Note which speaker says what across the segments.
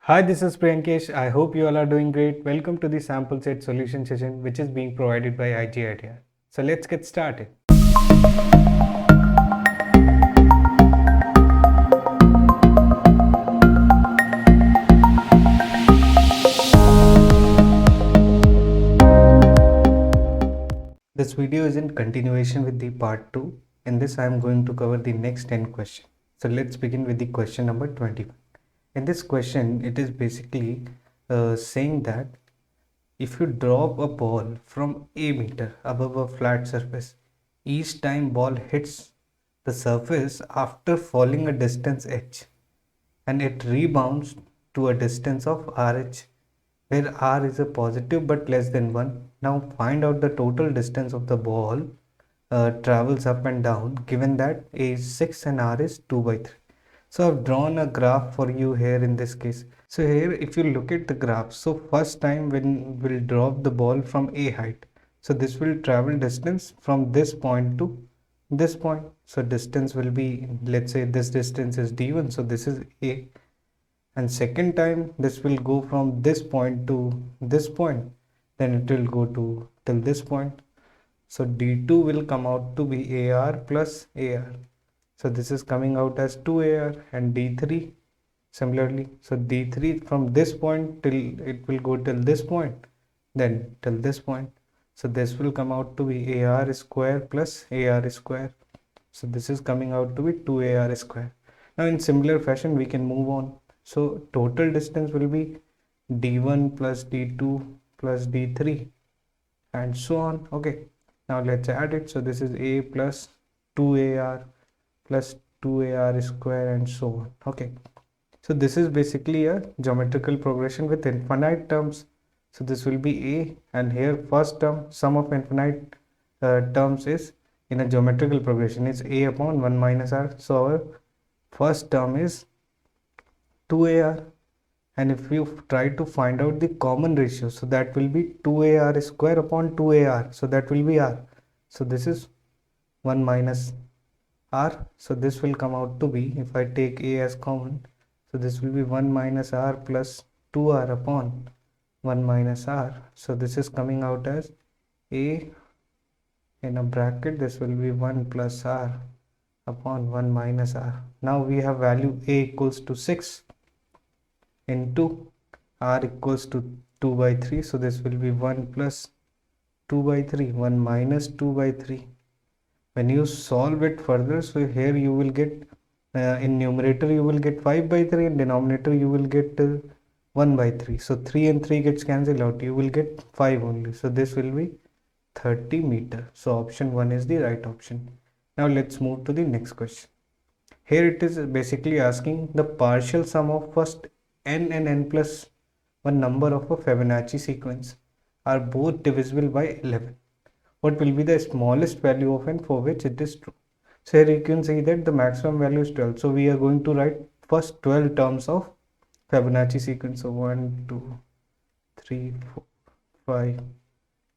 Speaker 1: Hi, this is Priyankesh. I hope you all are doing great. Welcome to the sample set solution session, which is being provided by IG Idea. So let's get started. This video is in continuation with the part 2. In this, I am going to cover the next 10 questions. So let's begin with the question number 21. In this question, it is basically saying that if you drop a ball from a meter above a flat surface, each time ball hits the surface after falling a distance h, and it rebounds to a distance of rh, where r is a positive but less than 1. Now find out the total distance of the ball travels up and down, given that a is 6 and r is 2 by 3. So I've drawn a graph for you here in this case. So here if you look at the graph, so first time when we'll drop the ball from a height, so this will travel distance from this point to this point. So distance will be, let's say this distance is d1, so this is a. And second time this will go from this point to this point, then it will go to till this point. So d2 will come out to be ar plus ar. So this is coming out as 2ar, and d3 similarly. So d3 from this point till it will go till this point, then till this point. So this will come out to be ar square plus ar square. So this is coming out to be 2ar square. Now in similar fashion we can move on. So total distance will be d1 plus d2 plus d3 and so on. Okay, now let's add it. So this is a plus 2ar plus 2ar square and so on. Okay, so this is basically a geometrical progression with infinite terms. So this will be a, and here first term, sum of infinite terms is in a geometrical progression is a upon 1 minus r. So our first term is 2ar, and if you try to find out the common ratio, so that will be 2ar square upon 2ar, so that will be r. So this is 1 minus r, so this will come out to be, if I take a as common, so this will be 1 minus r plus 2r upon 1 minus r. So this is coming out as a in a bracket, this will be 1 plus r upon 1 minus r. Now we have value a equals to 6 into r equals to 2 by 3. So this will be 1 plus 2 by 3, 1 minus 2 by 3. When you solve it further, so here you will get in numerator you will get 5 by 3, and denominator you will get 1 by 3. So 3 and 3 gets cancelled out, you will get 5 only. So this will be 30 meter. So option 1 is the right option. Now let's move to the next question. Here it is basically asking the partial sum of first n and n plus 1 number of a Fibonacci sequence are both divisible by 11. What will be the smallest value of n for which it is true? So here you can see that the maximum value is 12. So we are going to write first 12 terms of Fibonacci sequence. So 1, 2, 3, 4, 5,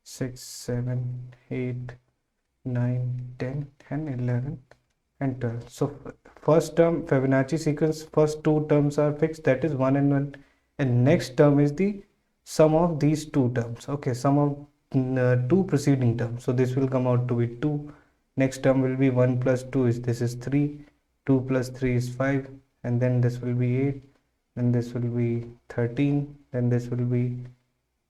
Speaker 1: 6, 7, 8, 9, 10 and 11 and 12. So first term Fibonacci sequence, first two terms are fixed, that is 1 and 1, and next term is the sum of these two terms. Okay, sum of two preceding terms. So this will come out to be 2. Next term will be 1 plus 2 is, this is 3, 2 plus 3 is 5, and then this will be 8, then this will be 13, then this will be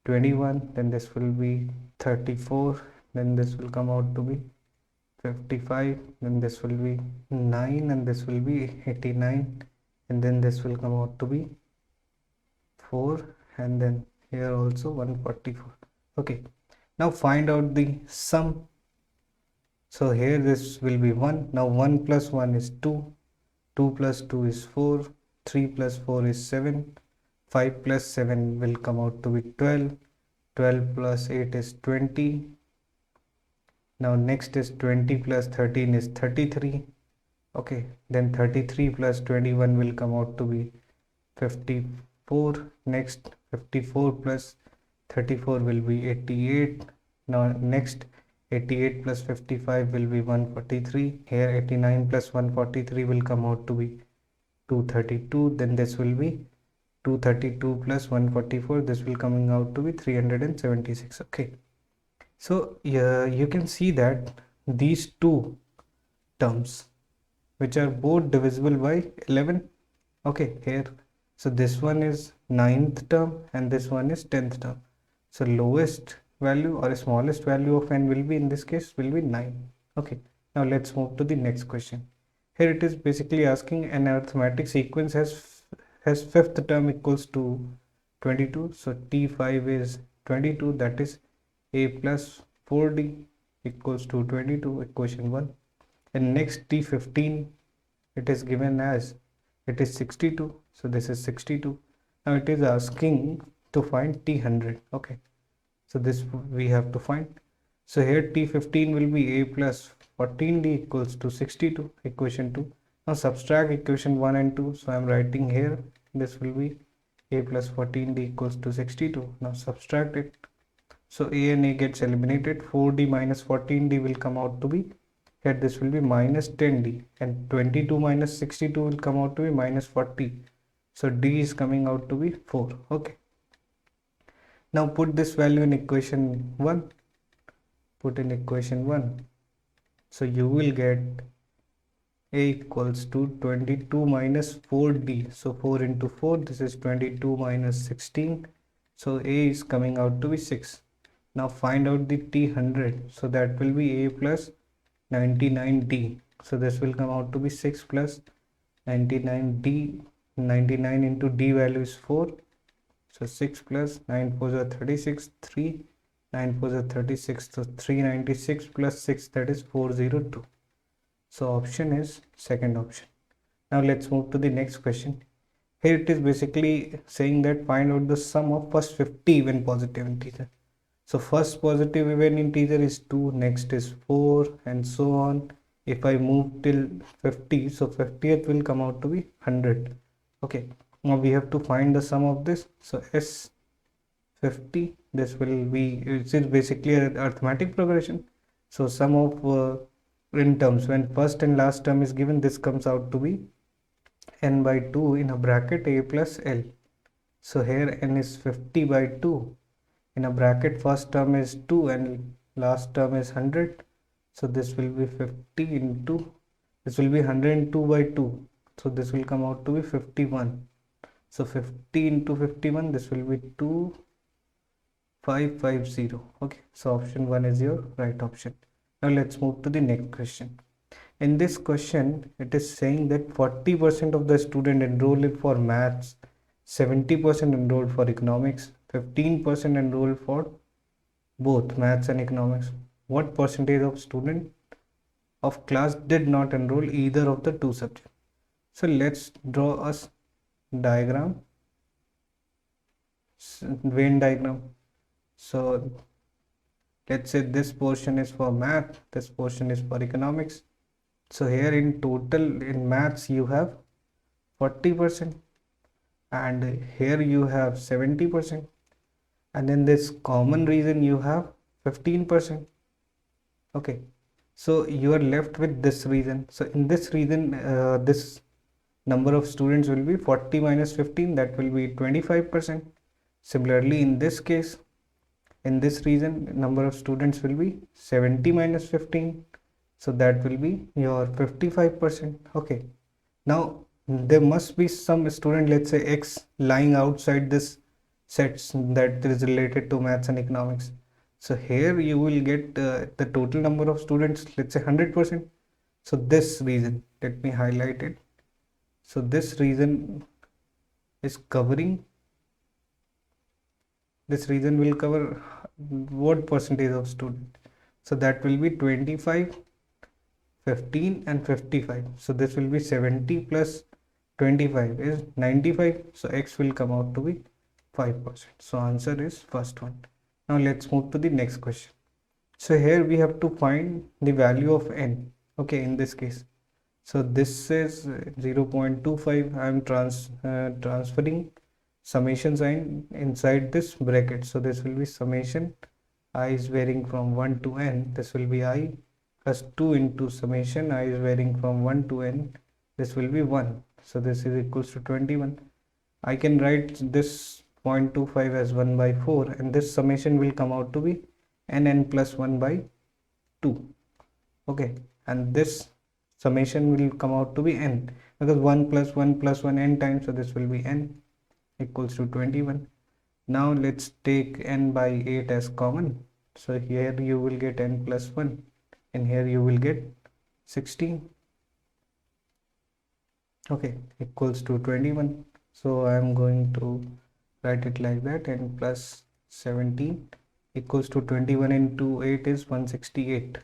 Speaker 1: 21, then this will be 34, then this will come out to be 55, then this will be 9, and this will be 89, and then this will come out to be 4, and then here also 144. Okay, now find out the sum. So here this will be 1. Now 1 plus 1 is 2, 2 plus 2 is 4, 3 plus 4 is 7, 5 plus 7 will come out to be 12, 12 plus 8 is 20. Now next is 20 plus 13 is 33. Okay, then 33 plus 21 will come out to be 54. Next 54 plus 34 will be 88. Now next 88 plus 55 will be 143. Here 89 plus 143 will come out to be 232. Then this will be 232 plus 144, this will coming out to be 376. Okay, so yeah, you can see that these two terms which are both divisible by 11. Okay, here, so this one is 9th term and this one is 10th term. So lowest value or smallest value of n will be, in this case, will be 9. Okay, now let's move to the next question. Here it is basically asking an arithmetic sequence has fifth term equals to 22. So T5 is 22, that is a plus 4d equals to 22, equation 1. And next T15, it is given as it is 62, so this is 62. Now it is asking to find T100. Okay, so this we have to find. So here T15 will be a plus 14d equals to 62, equation 2. Now subtract equation 1 and 2, so I am writing here this will be a plus 14d equals to 62. Now subtract it, so a and a gets eliminated. 4d minus 14d will come out to be, here this will be minus 10d, and 22 minus 62 will come out to be minus 40. So d is coming out to be 4. Okay, now put this value in equation 1. Put in equation 1. So you will get a equals to 22 minus 4d. So 4 into 4, this is 22 minus 16. So a is coming out to be 6. Now find out the T100. So that will be a plus 99d. So this will come out to be 6 plus 99d. 99 into d value is 4. So 6 plus 9 4s are 36, 3, 9 4s are 36, so 396 plus 6, that is 402. So option is second option. Now let's move to the next question. Here it is basically saying that find out the sum of first 50 even positive integer. So first positive even integer is 2, next is 4, and so on. If I move till 50, so 50th will come out to be 100. Okay, now we have to find the sum of this. So S50, this will be, it is basically an arithmetic progression. So sum of in terms, when first and last term is given, this comes out to be n by 2 in a bracket a plus l. So here n is 50 by 2. In a bracket, first term is 2 and last term is 100. So this will be 50 into, this will be 102 by 2. So this will come out to be 51. So 50 into 51, this will be 2550. Okay, so option 1 is your right option. Now let's move to the next question. In this question, it is saying that 40% of the student enrolled for maths, 70% enrolled for economics, 15% enrolled for both maths and economics. What percentage of student of class did not enroll either of the two subjects? So let's draw a diagram, Venn diagram. So let's say this portion is for math, this portion is for economics. So here in total in maths you have 40% and here you have 70%, and in this common region you have 15%. Okay, so you are left with this region. So in this region this number of students will be 40 minus 15, that will be 25%. Similarly in this case, in this region number of students will be 70 minus 15, so that will be your 55%. Okay, now there must be some student, let's say X, lying outside this sets that is related to maths and economics. So here you will get the total number of students, let's say 100%. So this region, let me highlight it. So this region is covering, this region will cover what percentage of student? So that will be 25, 15 and 55. So this will be 70 plus 25 is 95. So X will come out to be 5%. So answer is first one. Now let's move to the next question. So here we have to find the value of n. Okay, in this case. So this is 0.25. I am transferring summation sign inside this bracket. So this will be summation, I is varying from 1 to n. This will be I plus 2 into summation, I is varying from 1 to n. This will be 1. So this is equals to 21. I can write this 0.25 as 1 by 4, and this summation will come out to be n plus 1 by 2. Okay, and this summation will come out to be n, because 1 plus 1 plus 1 n times, so this will be n equals to 21. Now let's take n by 8 as common. So here you will get n plus 1, and here you will get 16. Okay, equals to 21. So I am going to write it like that, n plus 17 equals to 21 into 8 is 168.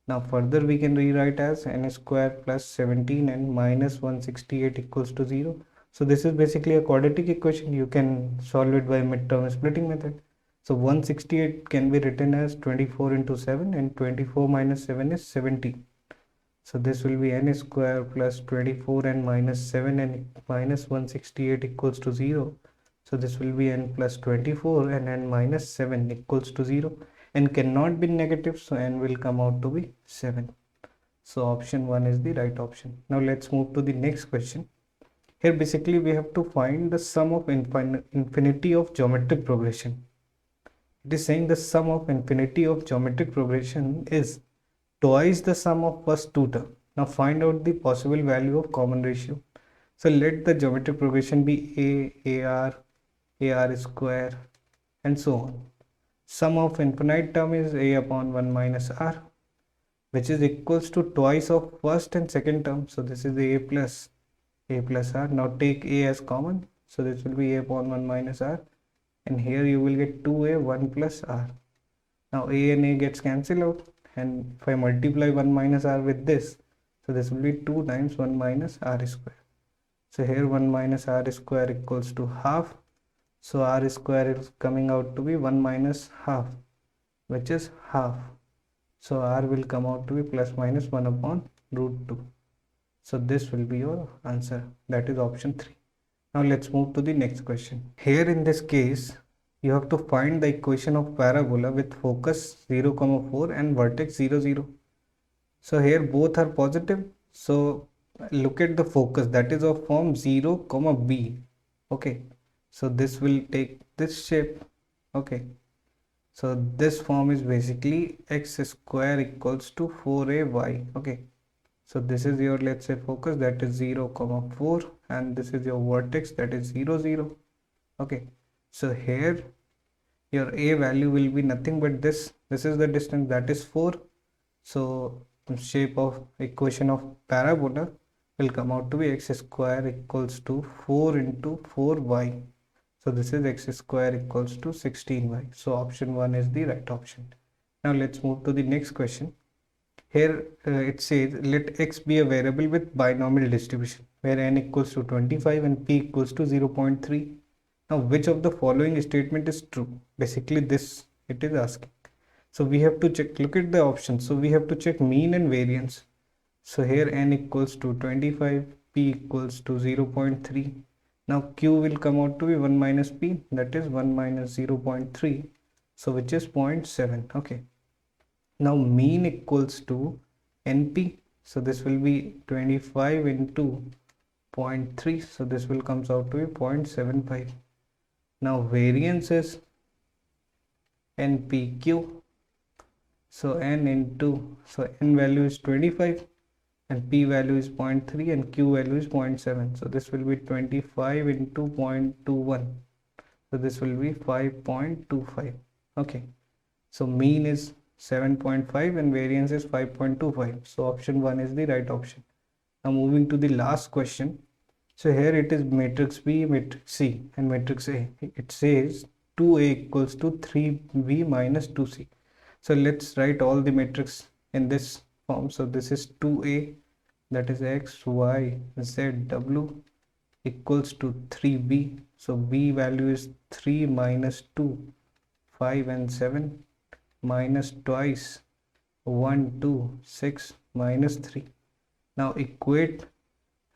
Speaker 1: Now further we can rewrite as n square plus 17 and minus 168 equals to 0. So this is basically a quadratic equation. You can solve it by midterm splitting method. So 168 can be written as 24 into 7, and 24 minus 7 is 17. So this will be n square plus 24 and minus 7 and minus 168 equals to 0. So this will be n plus 24 and n minus 7 equals to 0. N cannot be negative, so n will come out to be 7. So option 1 is the right option. Now let's move to the next question. Here basically we have to find the sum of infinity of geometric progression. It is saying the sum of infinity of geometric progression is twice the sum of first two terms. Now find out the possible value of common ratio. So let the geometric progression be AR square, and so on. Sum of infinite term is a upon 1 minus r, which is equals to twice of first and second term. So this is a plus r. Now take a as common, so this will be a upon 1 minus r, and here you will get 2a 1 plus r. Now a and a gets cancelled out, and if I multiply 1 minus r with this, so this will be 2 times 1 minus r square. So here 1 minus r square equals to half. So r square is coming out to be 1 minus half, which is half. So r will come out to be plus minus 1 upon root 2. So this will be your answer. That is option 3. Now let's move to the next question. Here in this case, you have to find the equation of parabola with focus 0, 4 and vertex 0, 0. So here both are positive. So look at the focus, that is of form 0, b. Okay. So this will take this shape. Okay. So this form is basically x square equals to 4ay. Okay. So this is your, let's say, focus, that is 0, 4, and this is your vertex, that is 0, 0. Okay. So here your a value will be nothing but this. This is the distance, that is 4. So the shape of equation of parabola will come out to be x square equals to 4 into 4y. So this is x square equals to 16y. So option 1 is the right option. Now let's move to the next question. Here it says let x be a variable with binomial distribution where n equals to 25 and p equals to 0.3. Now which of the following statement is true? Basically this it is asking. So we have to check, look at the options. So we have to check mean and variance. So here n equals to 25, p equals to 0.3. Now q will come out to be 1 minus p, that is 1 minus 0.3, so which is 0.7. Okay. Now mean equals to np, so this will be 25 into 0.3, so this will comes out to be 0.75. Now variance is npq, so n into, so n value is 25 and p value is 0.3 and q value is 0.7. So this will be 25 into 0.21. So this will be 5.25. Okay. So mean is 7.5 and variance is 5.25. So option 1 is the right option. Now moving to the last question. So here it is matrix B, matrix C and matrix A. It says 2A equals to 3B minus 2C. So let's write all the matrix in this form. So this is 2A, that is x, y, z, w equals to 3b. So b value is 3 minus 2, 5 and 7 minus twice 1, 2, 6 minus 3. Now equate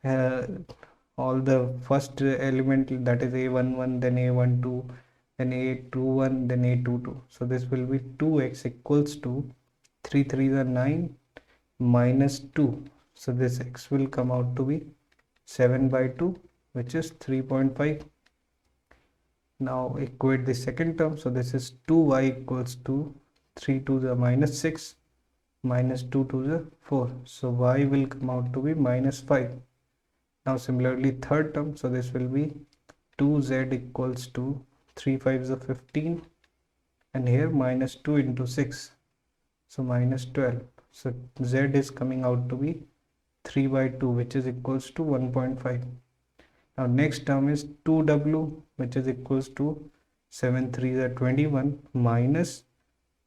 Speaker 1: all the first element, that is a11, then a12, then a21, then a22. So this will be 2x equals to 3 3s are 9 minus 2. So this x will come out to be 7 by 2 which is 3.5. Now equate the second term. So this is 2y equals to 3 to the minus 6 minus 2 to the 4. So y will come out to be minus 5. Now similarly third term. So this will be 2z equals to 3 5s are 15, and here minus 2 into 6. So minus 12. So z is coming out to be 3 by 2, which is equals to 1.5. Now next term is 2w, which is equals to 7 3 is 21 minus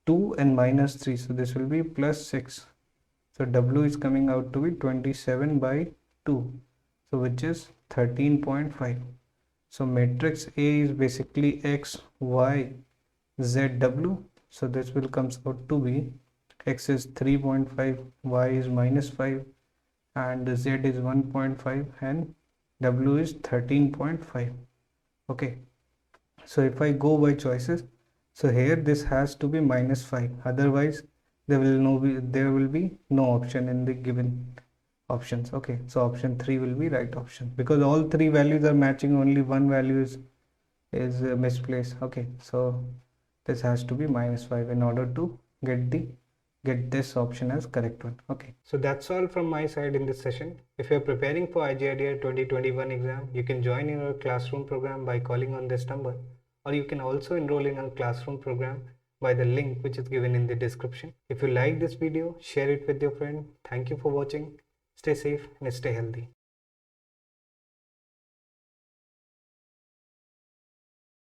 Speaker 1: 2 and minus 3. So this will be plus 6. So w is coming out to be 27 by 2. So which is 13.5. So matrix A is basically x, y, z, w. So this will comes out to be x is 3.5, y is minus 5, and z is 1.5, and w is 13.5. Okay, so if I go by choices, so here this has to be minus 5, otherwise there will be no option in the given options. Okay, so option 3 will be right option, because all three values are matching, only one value is misplaced. Okay, so this has to be minus 5 in order to get this option as correct one. Okay, so that's all from my side in this session. If you're preparing for IGIDR 2021 exam, you can join in our classroom program by calling on this number, or you can also enroll in our classroom program by the link which is given in the description. If you like this video, share it with your friend. Thank you for watching. Stay safe and stay healthy.